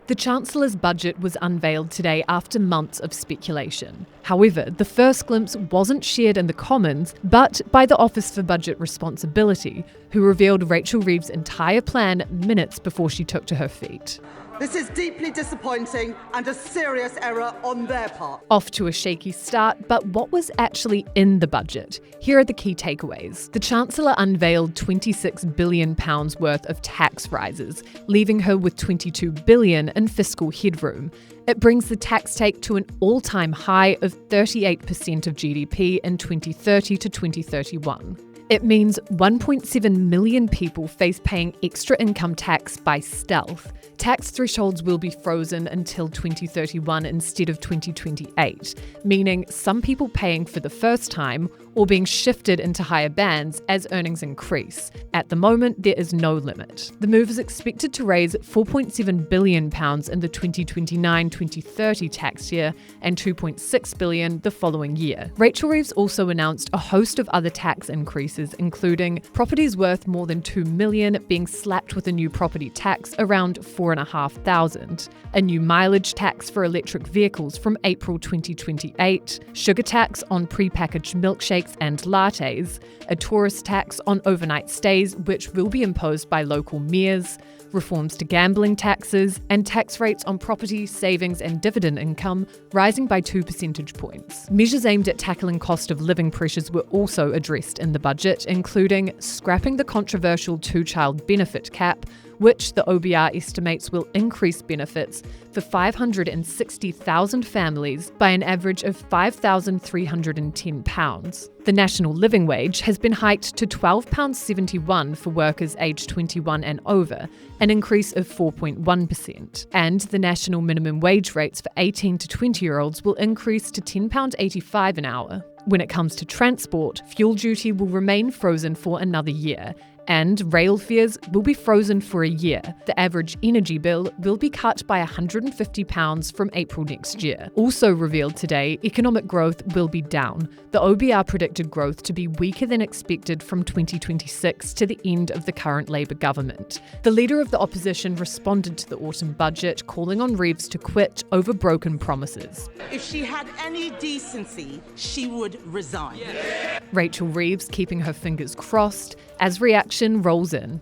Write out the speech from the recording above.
The Chancellor's budget was unveiled today after months of speculation. However, the first glimpse wasn't shared in the Commons, but by the Office for Budget Responsibility, who revealed Rachel Reeves' entire plan minutes before she took to her feet. This is deeply disappointing and a serious error on their part. Off to a shaky start, but what was actually in the budget? Here are the key takeaways. The Chancellor unveiled £26 billion worth of tax rises, leaving her with £22 billion in fiscal headroom. It brings the tax take to an all-time high of 38% of GDP in 2030 to 2031. It means 1.7 million people face paying extra income tax by stealth. Tax thresholds will be frozen until 2031 instead of 2028, meaning some people paying for the first time or being shifted into higher bands as earnings increase. At the moment, there is no limit. The move is expected to raise £4.7 billion in the 2029-2030 tax year and £2.6 billion the following year. Rachel Reeves also announced a host of other tax increases, including properties worth more than $2 million being slapped with a new property tax around $4,500, a new mileage tax for electric vehicles from April 2028, sugar tax on prepackaged milkshakes and lattes, a tourist tax on overnight stays which will be imposed by local mayors, reforms to gambling taxes, and tax rates on property, savings and dividend income rising by 2 percentage points. Measures aimed at tackling cost of living pressures were also addressed in the budget, including scrapping the controversial two-child benefit cap, which the OBR estimates will increase benefits for 560,000 families by an average of £5,310. The national living wage has been hiked to £12.71 for workers aged 21 and over, an increase of 4.1%. And the national minimum wage rates for 18 to 20-year-olds will increase to £10.85 an hour. When it comes to transport, fuel duty will remain frozen for another year, and rail fares will be frozen for a year. The average energy bill will be cut by £150 from April next year. Also revealed today, economic growth will be down. The OBR predicted growth to be weaker than expected from 2026 to the end of the current Labour government. The leader of the opposition responded to the autumn budget, calling on Reeves to quit over broken promises. If she had any decency, she would resign. Rachel Reeves keeping her fingers crossed as reaction rolls in.